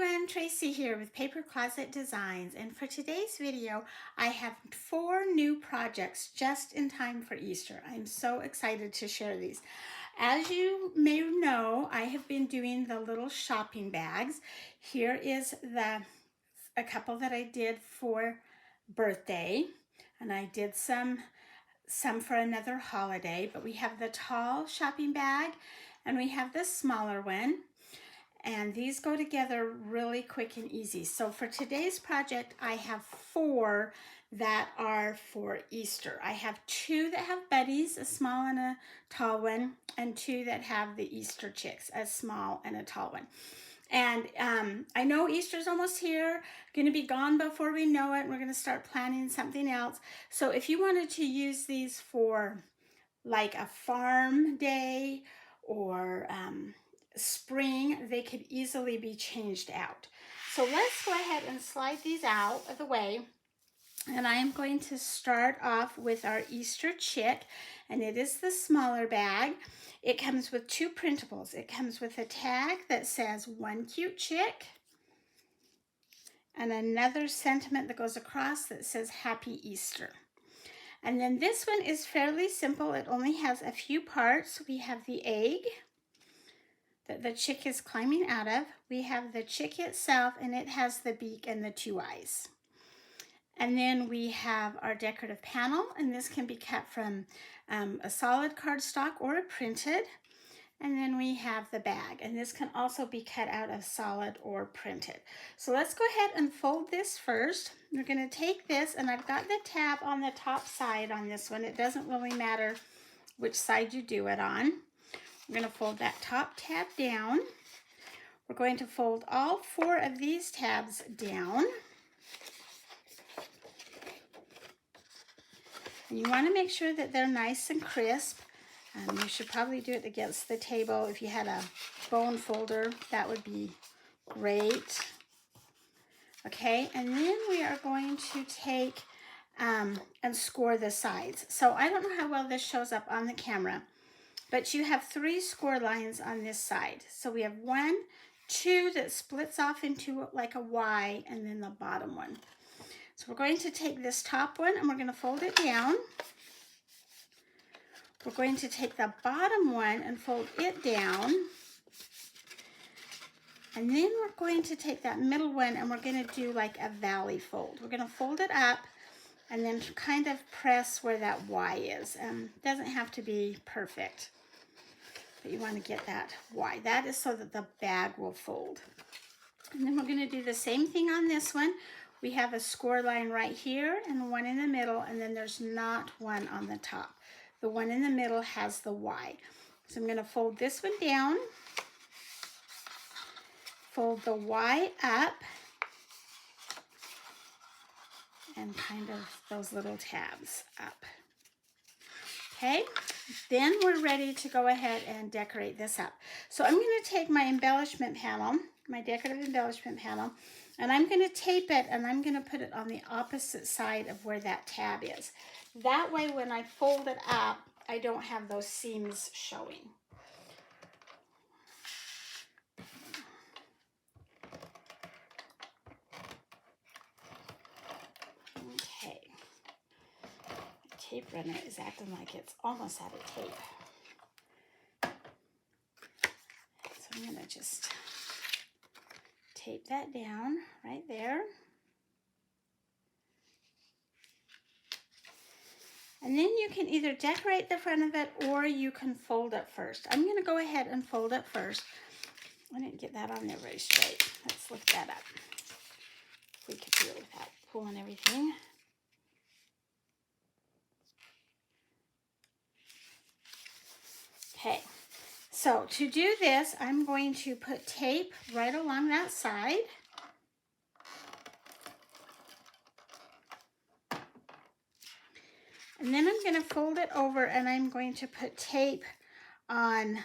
everyone, Tracy here with Paper Closet Designs, and for today's video I have 4 new projects just in time for Easter. I'm so excited to share these. As you may know, I have been doing the little shopping bags. Here is a couple that I did for birthday, and I did some for another holiday, but we have the tall shopping bag and we have the smaller one. And these go together really quick and easy. So for today's project, I have 4 that are for Easter. I have 2 that have bunnies, a small and a tall one, and 2 that have the Easter chicks, a small and a tall one. And I know Easter's almost here, going to be gone before we know it. We're going to start planning something else. So if you wanted to use these for like a farm day or spring, they could easily be changed out. So let's go ahead and slide these out of the way. And I am going to start off with our Easter chick, and it is the smaller bag. It comes with 2 printables. It comes with a tag that says "One Cute Chick" and another sentiment that goes across that says "Happy Easter." And then this one is fairly simple. It only has a few parts. We have the egg that the chick is climbing out of. We have the chick itself, and it has the beak and the 2 eyes. And then we have our decorative panel, and this can be cut from a solid cardstock or a printed. And then we have the bag, and this can also be cut out of solid or printed. So let's go ahead and fold this first. We're going to take this, and I've got the tab on the top side on this one. It doesn't really matter which side you do it on. We're going to fold that top tab down. We're going to fold all 4 of these tabs down. And you want to make sure that they're nice and crisp. You should probably do it against the table. If you had a bone folder, that would be great. Okay, and then we are going to take and score the sides. So I don't know how well this shows up on the camera, but you have 3 score lines on this side. So we have 1, 2 that splits off into like a Y, and then the bottom one. So we're going to take this top one and we're going to fold it down. We're going to take the bottom one and fold it down. And then we're going to take that middle one and we're going to do like a valley fold. We're going to fold it up and then kind of press where that Y is. It doesn't have to be perfect, but you want to get that Y. That is so that the bag will fold. And then we're going to do the same thing on this one. We have a score line right here and 1 in the middle, and then there's not one on the top. The one in the middle has the Y. So I'm going to fold this one down, fold the Y up, and kind of those little tabs up. Okay, then we're ready to go ahead and decorate this up. So I'm going to take my embellishment panel, my decorative embellishment panel, and I'm going to tape it, and I'm going to put it on the opposite side of where that tab is. That way when I fold it up, I don't have those seams showing. Okay. The tape runner is acting like it's almost out of tape. So I'm going to just tape that down right there. And then you can either decorate the front of it or you can fold it first. I'm going to go ahead and fold it first. I didn't get that on there very straight. Let's lift that up. If we could do it without pulling everything. Okay, so to do this, I'm going to put tape right along that side. And then I'm going to fold it over, and I'm going to put tape on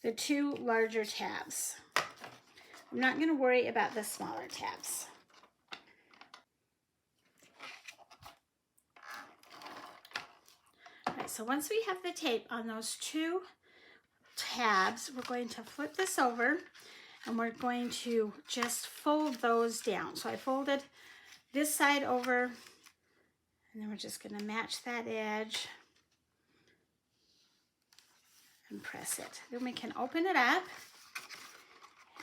the 2 larger tabs. I'm not going to worry about the smaller tabs. All right, so once we have the tape on those 2 tabs, we're going to flip this over, And we're going to just fold those down. So I folded this side over, and then we're just going to match that edge and press it. Then we can open it up,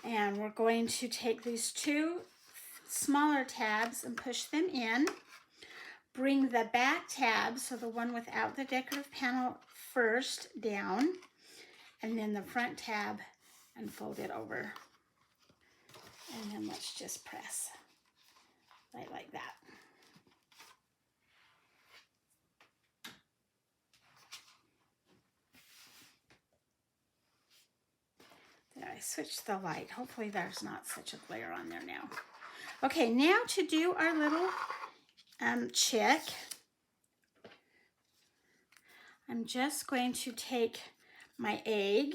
and we're going to take these two smaller tabs and push them in. Bring the back tab, so the one without the decorative panel, first down, and then the front tab, and fold it over. And then let's just press right like that. There, I switched the light. Hopefully there's not such a glare on there now. Okay, now to do our little chick, I'm just going to take my egg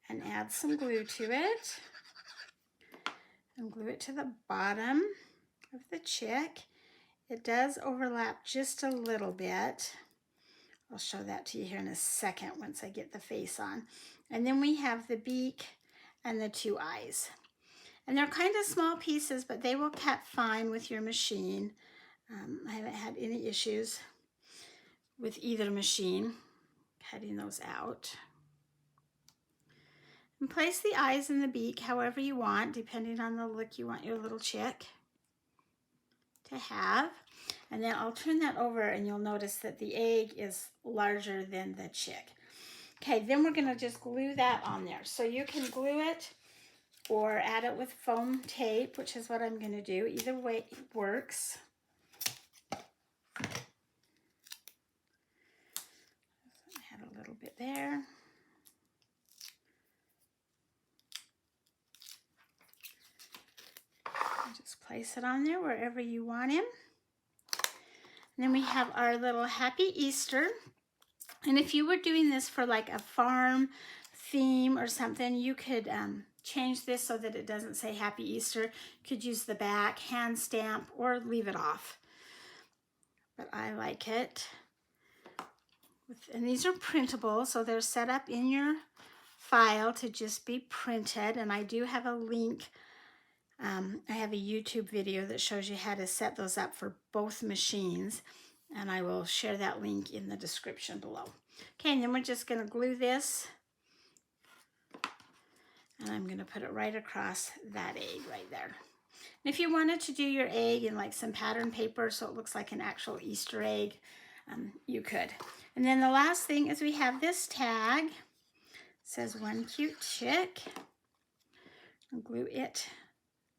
and add some glue to it. And glue it to the bottom of the chick. It does overlap just a little bit. I'll show that to you here in a second once I get the face on. And then we have the beak and the two eyes. And they're kind of small pieces, but they will cut fine with your machine. I haven't had any issues with either machine cutting those out. And place the eyes and the beak however you want, depending on the look you want your little chick to have. And then I'll turn that over, and you'll notice that the egg is larger than the chick. Okay, then we're going to just glue that on there. So you can glue it or add it with foam tape, which is what I'm going to do. Either way works. Add a little bit there. Just place it on there wherever you want him. And then we have our little Happy Easter. And if you were doing this for like a farm theme or something, you could change this so that it doesn't say Happy Easter. You could use the back, hand stamp, or leave it off. But I like it. And these are printable, so they're set up in your file to just be printed. And I do have a link. I have a YouTube video that shows you how to set those up for both machines, and I will share that link in the description below. Okay, and then we're just going to glue this, and I'm going to put it right across that egg right there. And if you wanted to do your egg in like some pattern paper so it looks like an actual Easter egg, you could. And then the last thing is we have this tag. It says One Cute Chick. I'll glue it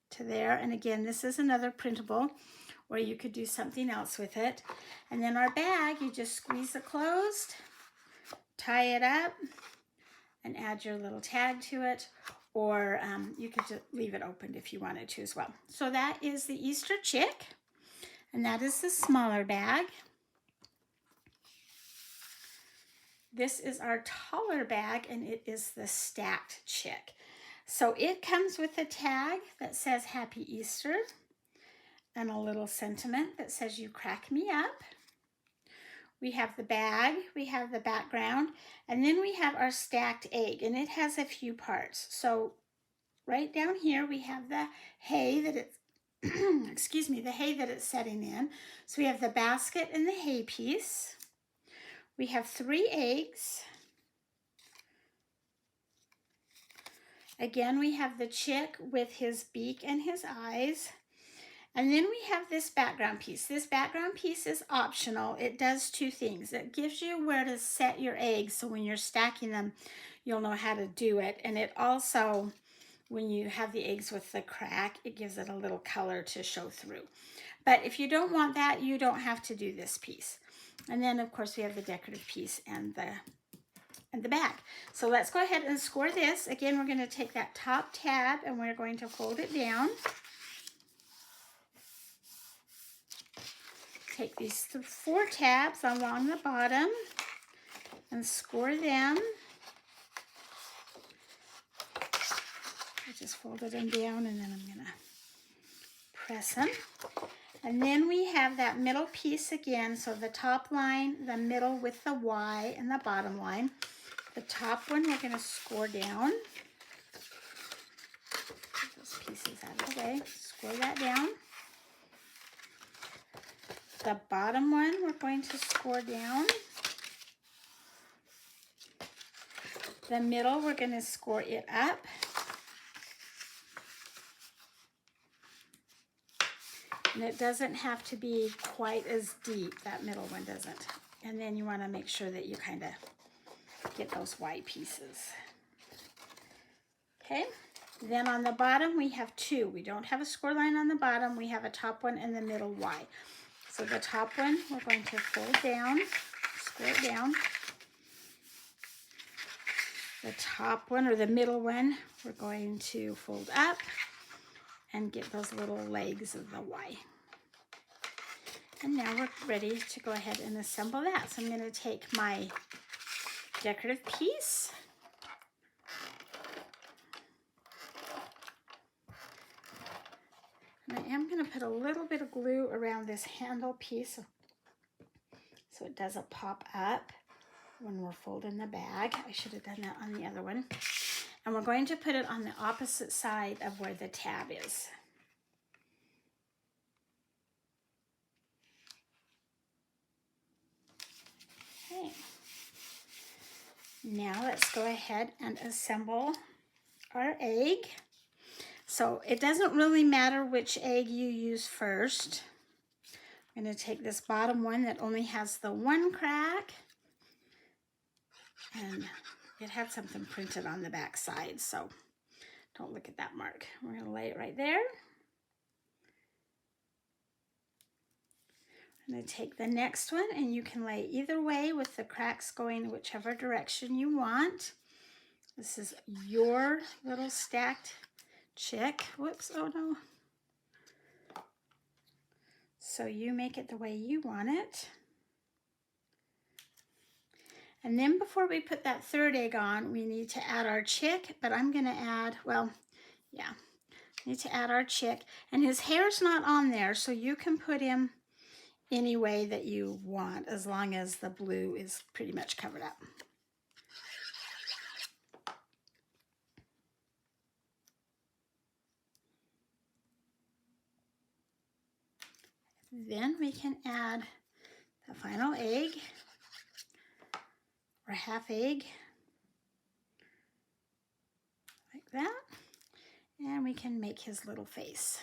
to there. And again, this is another printable, or you could do something else with it. And then our bag, you just squeeze it closed, tie it up, and add your little tag to it, or you could just leave it open if you wanted to as well. So that is the Easter chick, and that is the smaller bag. This is our taller bag, and it is the stacked chick. So it comes with a tag that says Happy Easter and a little sentiment that says you crack me up. We have the bag, we have the background, and then we have our stacked egg, and it has a few parts. So right down here we have the hay that it's excuse me, the hay that it's setting in. So we have the basket and the hay piece. We have 3 eggs. Again, we have the chick with his beak and his eyes. And then we have this background piece. This background piece is optional. It does 2 things. It gives you where to set your eggs, so when you're stacking them, you'll know how to do it. And it also, when you have the eggs with the crack, it gives it a little color to show through. But if you don't want that, you don't have to do this piece. And then, of course, we have the decorative piece and the back. So let's go ahead and score this. Again, we're going to take that top tab and we're going to fold it down. Take these 4 tabs along the bottom and score them. I just folded them down, and then I'm going to press them. And then we have that middle piece again. So the top line, the middle with the Y, and the bottom line. The top one we're going to score down. pieces out of the way. Score that down. The bottom one we're going to score down. The middle we're going to score it up. And it doesn't have to be quite as deep, that middle one doesn't. And then you want to make sure that you kind of get those Y pieces. Okay, then on the bottom we have two. We don't have a score line on the bottom, we have a top one and the middle Y. So the top one we're going to fold down, score it down. The top one or the middle one we're going to fold up and get those little legs of the Y. And now we're ready to go ahead and assemble that. So I'm going to take my decorative piece. And I am going to put a little bit of glue around this handle piece so it doesn't pop up when we're folding the bag. I should have done that on the other one. And we're going to put it on the opposite side of where the tab is. Okay. Now let's go ahead and assemble our egg. So it doesn't really matter which egg you use first. I'm going to take this bottom one that only has the one crack, and it had something printed on the back side, so don't look at that mark. We're going to lay it right there. I'm going to take the next one, and you can lay either way with the cracks going whichever direction you want. This is your little stacked chick. Whoops, oh no. So you make it the way you want it. And then before we put that third egg on, we need to add our chick, but I'm gonna add, well, yeah, need to add our chick. And his hair's not on there, so you can put him any way that you want, as long as the blue is pretty much covered up. Then we can add the final egg, or half egg, like that. And we can make his little face.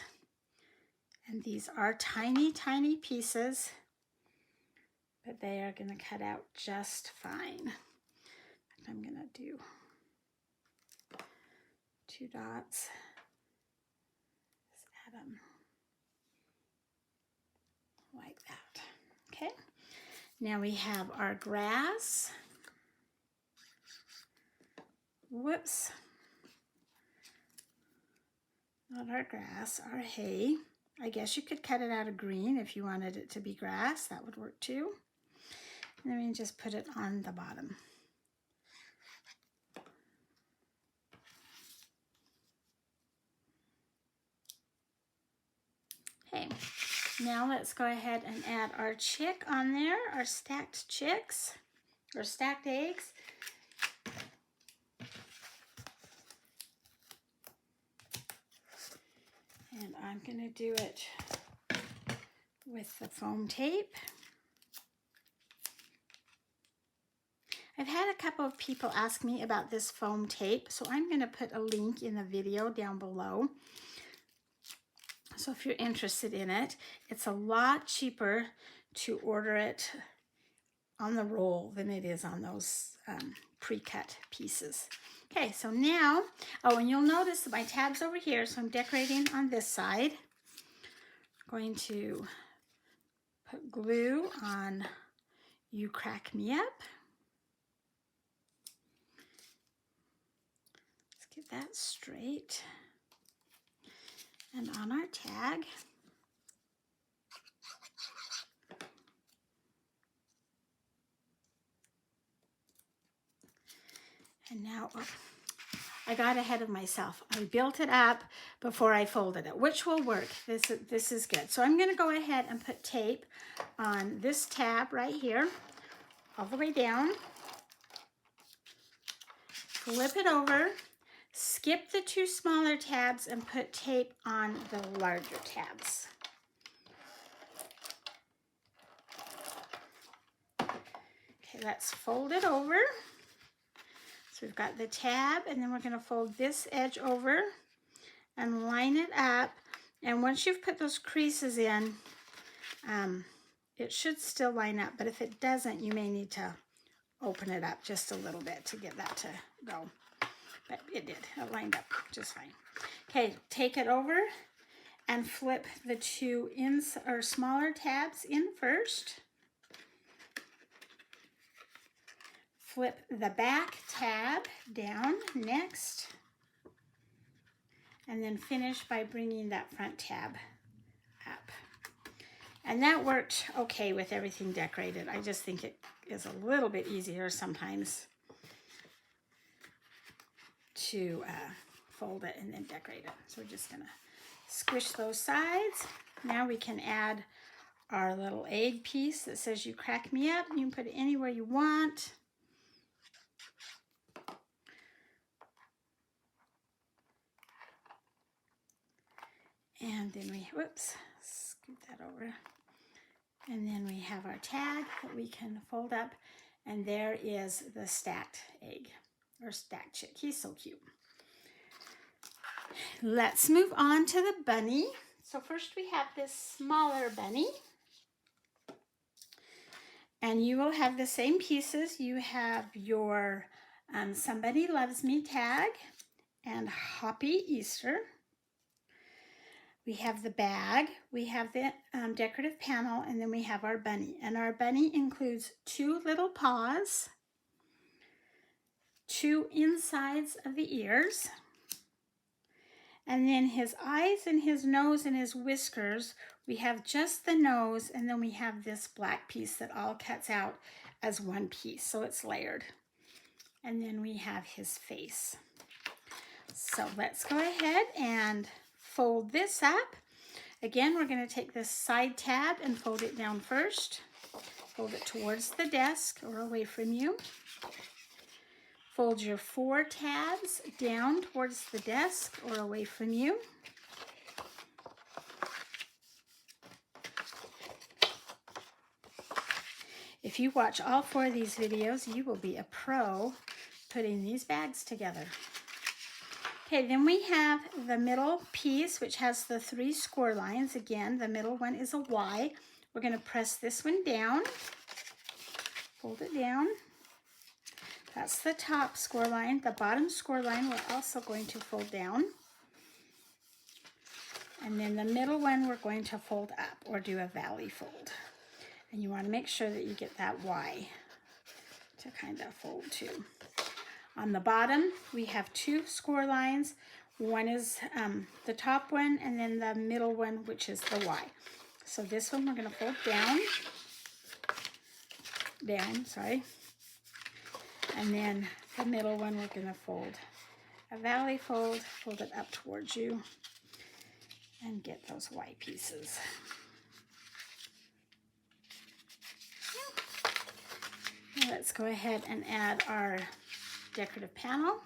And these are tiny, tiny pieces, but they are going to cut out just fine. I'm going to do 2 dots. Just add them like that. Okay. Now we have our grass. Whoops. Not our grass, our hay. I guess you could cut it out of green if you wanted it to be grass. That would work too. And then we can just put it on the bottom. Okay, now let's go ahead and add our chick on there, our stacked chicks, or stacked eggs. And I'm going to do it with the foam tape. I've had a couple of people ask me about this foam tape, so I'm going to put a link in the video down below. So if you're interested in it, it's a lot cheaper to order it on the roll than it is on those pre-cut pieces. Okay, so now, oh, and you'll notice that my tab's over here, so I'm decorating on this side. I'm going to put glue on You Crack Me Up. Let's get that straight. And on our tag, and now, oh, I got ahead of myself. I built it up before I folded it, which will work. This is good. So I'm going to go ahead and put tape on this tab right here, all the way down. Flip it over skip the 2 smaller tabs and put tape on the larger tabs. Okay, let's fold it over. So we've got the tab, and then we're going to fold this edge over and line it up. And once you've put those creases in, it should still line up, but if it doesn't, you may need to open it up just a little bit to get that to go. But it did. It lined up just fine. Okay, take it over and flip the 2 smaller tabs in first. Flip the back tab down next. And then finish by bringing that front tab up. And that worked okay with everything decorated. I just think it is a little bit easier sometimes to fold it and then decorate it. So we're just gonna squish those sides. Now we can add our little egg piece that says "You crack me up." You can put it anywhere you want. And then we, whoops, scoot that over. And then we have our tag that we can fold up. And there is the stacked egg, or stacked chick. He's so cute. Let's move on to the bunny. So first we have this smaller bunny. And you will have the same pieces. You have your Somebody Loves Me tag and Happy Easter. We have the bag, we have the decorative panel, and then we have our bunny. And our bunny includes 2 little paws, 2 insides of the ears, and then his eyes and his nose and his whiskers. We have just the nose, and then we have this black piece that all cuts out as one piece, so it's layered. And then we have his face. So let's go ahead and fold this up. Again, we're going to take this side tab and fold it down first. Fold it towards the desk or away from you. Fold your 4 tabs down towards the desk or away from you. If you watch all 4 of these videos, you will be a pro putting these bags together. Okay, then we have the middle piece, which has the 3 score lines. Again, the middle one is a Y. We're going to press this one down, fold it down. That's the top score line. The bottom score line we're also going to fold down. And then the middle one we're going to fold up or do a valley fold. And you want to make sure that you get that Y to kind of fold to. On the bottom, we have 2 score lines. One is the top one, and then the middle one, which is the Y. So this one we're going to fold down, and then the middle one we're going to fold a valley fold, fold it up towards you, and get those Y pieces. Now let's go ahead and add our decorative panel.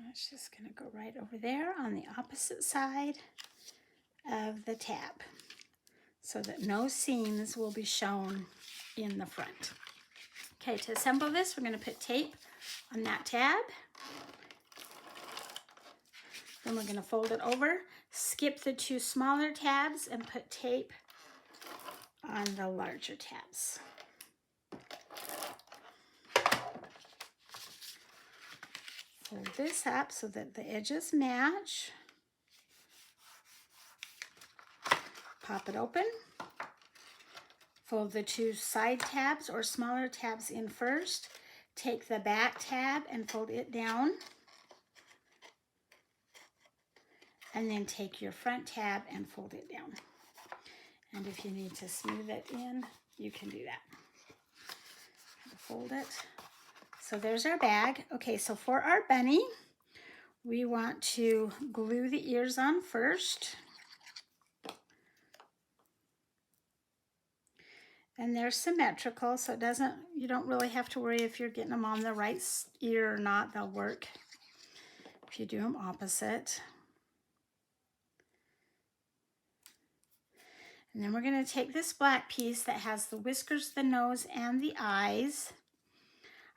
It's just going to go right over there on the opposite side of the tab so that no seams will be shown in the front. Okay, to assemble this, we're going to put tape on that tab. Then we're going to fold it over, skip the 2 smaller tabs, and put tape on the larger tabs. Fold this up so that the edges match. Pop it open. Fold the 2 side tabs or smaller tabs in first. Take the back tab and fold it down. And then take your front tab and fold it down. And if you need to smooth it in, you can do that. Fold it So there's our bag. Okay, so for our bunny, we want to glue the ears on first. And they're symmetrical, so you don't really have to worry if you're getting them on the right ear or not. They'll work if you do them opposite. And then we're going to take this black piece that has the whiskers, the nose, and the eyes.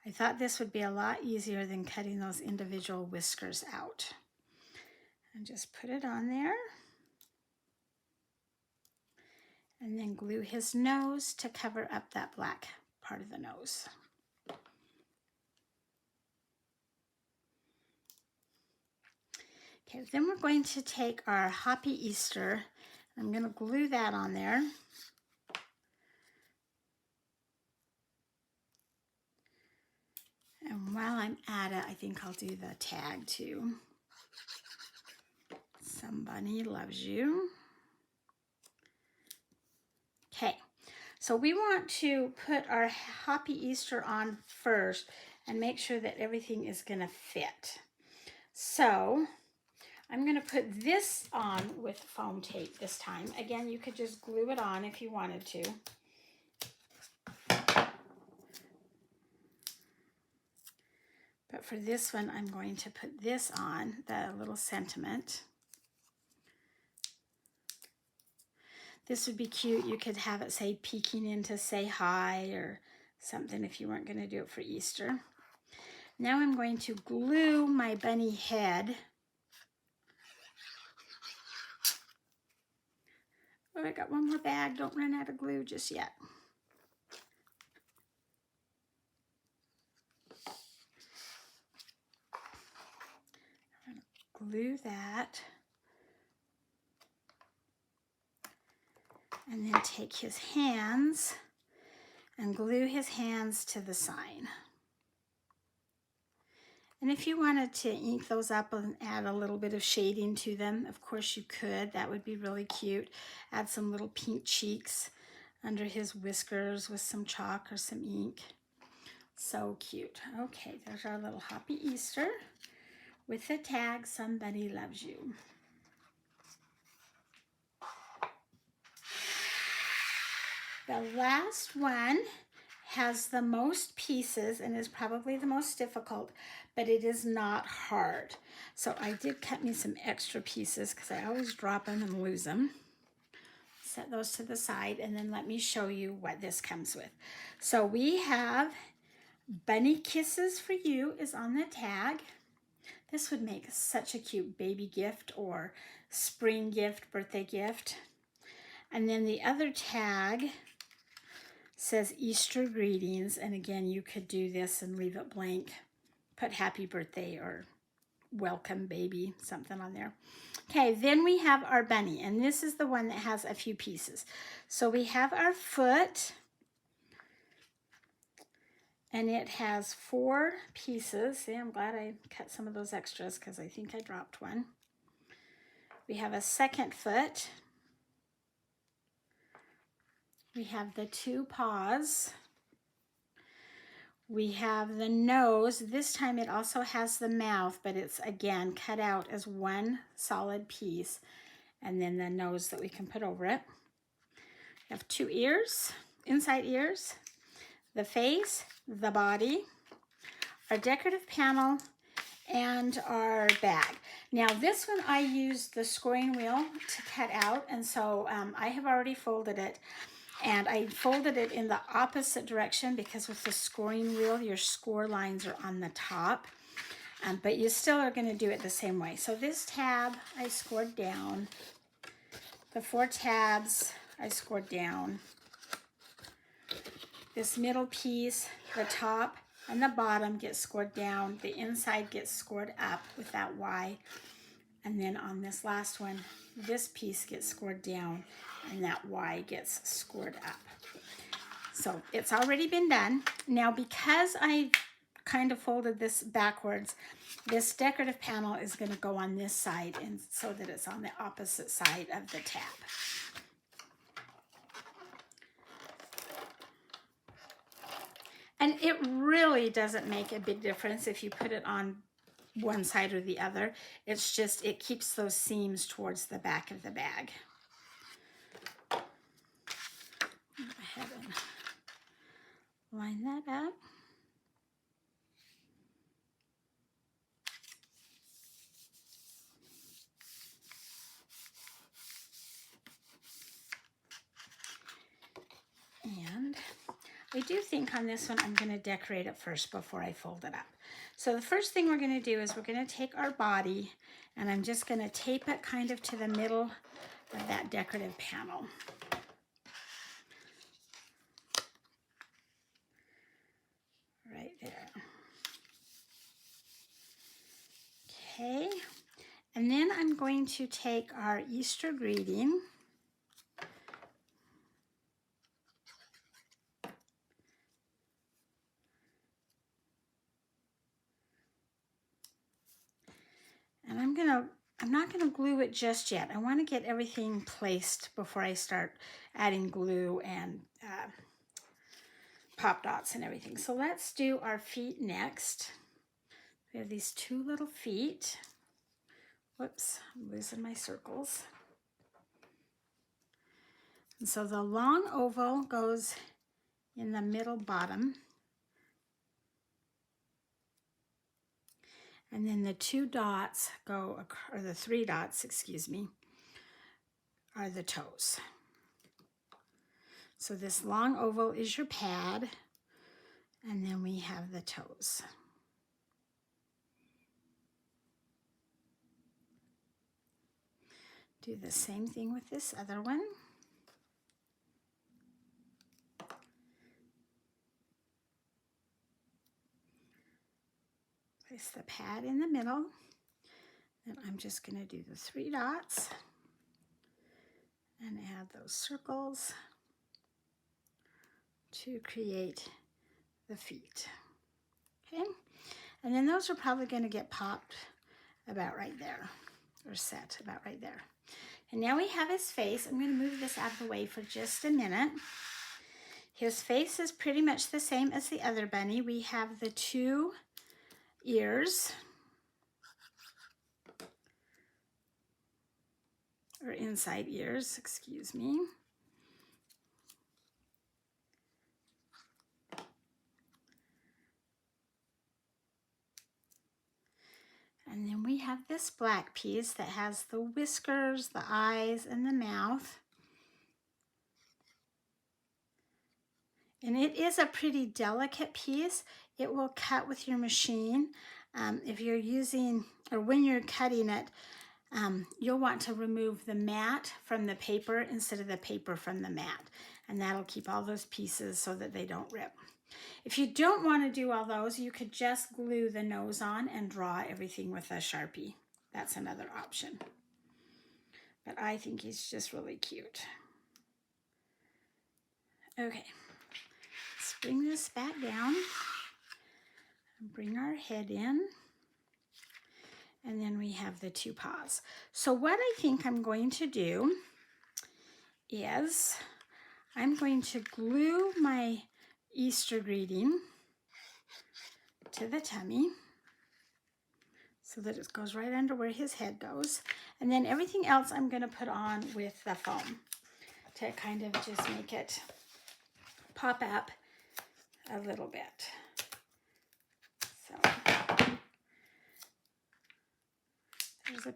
I thought this would be a lot easier than cutting those individual whiskers out. And just put it on there. And then glue his nose to cover up that black part of the nose. Okay, then we're going to take our Happy Easter. I'm going to glue that on there. And while I'm at it, I think I'll do the tag too. Somebody loves you. Okay, so we want to put our Happy Easter on first and make sure that everything is going to fit. So I'm going to put this on with foam tape this time. Again, you could just glue it on if you wanted to. But for this one, I'm going to put this on, the little sentiment. This would be cute. You could have it say peeking in to say hi or something if you weren't going to do it for Easter. Now I'm going to glue my bunny head. Oh, I got one more bag. Don't run out of glue just yet. I'm going to glue that. And then take his hands and glue his hands to the sign. And if you wanted to ink those up and add a little bit of shading to them, of course you could. That would be really cute. Add some little pink cheeks under his whiskers with some chalk or some ink. So cute. Okay, there's our little Happy Easter with the tag, Somebody Loves You. The last one has the most pieces and is probably the most difficult, but it is not hard. So I did cut me some extra pieces because I always drop them and lose them. Set those to the side and then let me show you what this comes with. So we have Bunny Kisses for You is on the tag. This would make such a cute baby gift or spring gift, birthday gift. And then the other tag says Easter Greetings, and again you could do this and leave it blank. Put happy birthday or welcome baby, something on there. Okay, then we have our bunny, and this is the one that has a few pieces. So we have our foot, and it has 4 pieces. See, I'm glad I cut some of those extras because I think I dropped one. We have a second foot. We have the 2 paws. We have the nose. This time it also has the mouth, but it's again cut out as one solid piece. And then the nose that we can put over it. We have 2 ears, inside ears, the face, the body, our decorative panel, and our bag. Now this one I used the scoring wheel to cut out, and so I have already folded it. And I folded it in the opposite direction because with the scoring wheel, your score lines are on the top. But you still are going to do it the same way. So this tab, I scored down. The 4 tabs, I scored down. This middle piece, the top and the bottom get scored down. The inside gets scored up with that Y. And then on this last one, this piece gets scored down and that Y gets scored up. So it's already been done. Now because I kind of folded this backwards, this decorative panel is going to go on this side and so that it's on the opposite side of the tab. And it really doesn't make a big difference if you put it on one side or the other. It's just, it keeps those seams towards the back of the bag. Go ahead and line that up. And I do think on this one, I'm going to decorate it first before I fold it up. So the first thing we're going to do is we're going to take our body, and I'm just going to tape it kind of to the middle of that decorative panel. Right there. Okay. And then I'm going to take our Easter greeting. And I'm not gonna glue it just yet. I want to get everything placed before I start adding glue and pop dots and everything. So let's do our feet next. We have these two little feet. Whoops, I'm losing my circles. And so the long oval goes in the middle bottom. And then the two dots go, or the three dots, excuse me, are the toes. So this long oval is your pad, and then we have the toes. Do the same thing with this other one. Place the pad in the middle. Then I'm just going to do the three dots and add those circles to create the feet. Okay, and then those are probably going to get popped about right there, or set about right there. And now we have his face. I'm going to move this out of the way for just a minute. His face is pretty much the same as the other bunny. We have the two ears, or inside ears, excuse me. And then we have this black piece that has the whiskers, the eyes, and the mouth. And it is a pretty delicate piece. It will cut with your machine. If you're using, or when you're cutting it, you'll want to remove the mat from the paper instead of the paper from the mat. And that'll keep all those pieces so that they don't rip. If you don't want to do all those, you could just glue the nose on and draw everything with a Sharpie. That's another option. But I think he's just really cute. Okay, let's bring this back down and bring our head in. And then we have the two paws. So what I think I'm going to do is I'm going to glue my Easter greeting to the tummy so that it goes right under where his head goes. And then everything else I'm going to put on with the foam to kind of just make it pop up a little bit. So there's a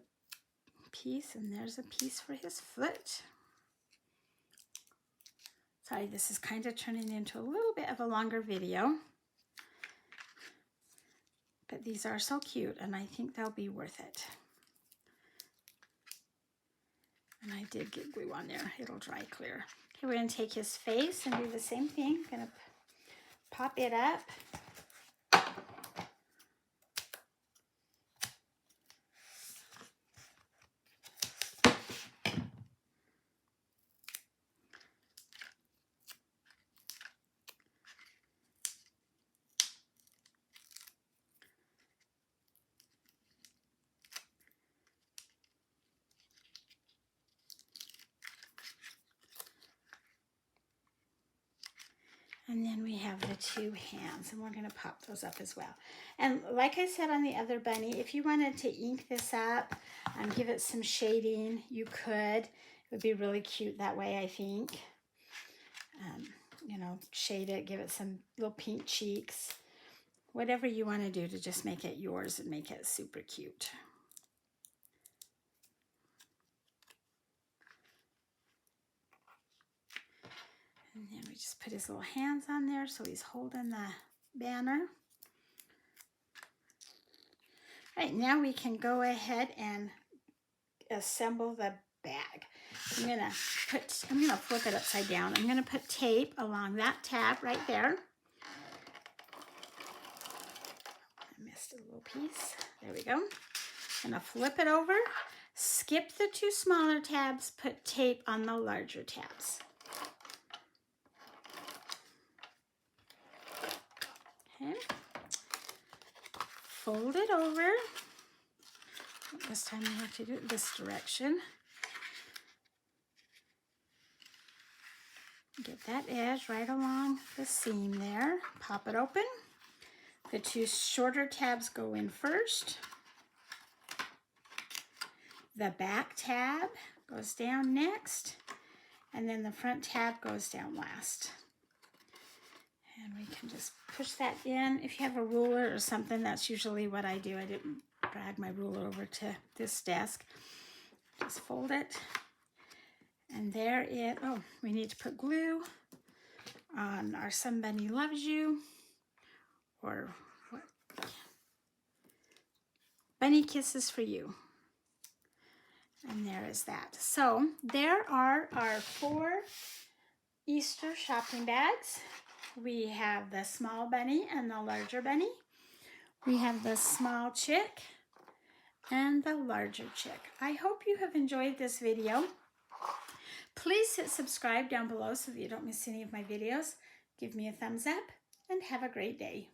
piece, and there's a piece for his foot. Sorry, this is kind of turning into a little bit of a longer video. But these are so cute, and I think they'll be worth it. And I did get glue on there. It'll dry clear. Okay, we're going to take his face and do the same thing. Going to pop it up. And then we have the two hands, and we're going to pop those up as well. And like I said on the other bunny, if you wanted to ink this up and give it some shading, you could. It would be really cute that way, I think. You know, shade it, give it some little pink cheeks. Whatever you want to do to just make it yours and make it super cute. And then we just put his little hands on there so he's holding the banner. All right, now we can go ahead and assemble the bag. I'm gonna flip it upside down. I'm gonna put tape along that tab right there. I missed a little piece. There we go. I'm gonna flip it over, skip the two smaller tabs, put tape on the larger tabs. Okay. Fold it over. This time I have to do it this direction. Get that edge right along the seam there. Pop it open. The two shorter tabs go in first. The back tab goes down next. And then the front tab goes down last. And we can just push that in. If you have a ruler or something, that's usually what I do. I didn't drag my ruler over to this desk. Just fold it. And there it, oh, we need to put glue on our Somebody Loves You, or what? Bunny Kisses for You. And there is that. So there are our 4 Easter shopping bags. We have the small bunny and the larger bunny. We have the small chick and the larger chick. I hope you have enjoyed this video. Please hit subscribe down below so that you don't miss any of my videos. Give me a thumbs up and have a great day.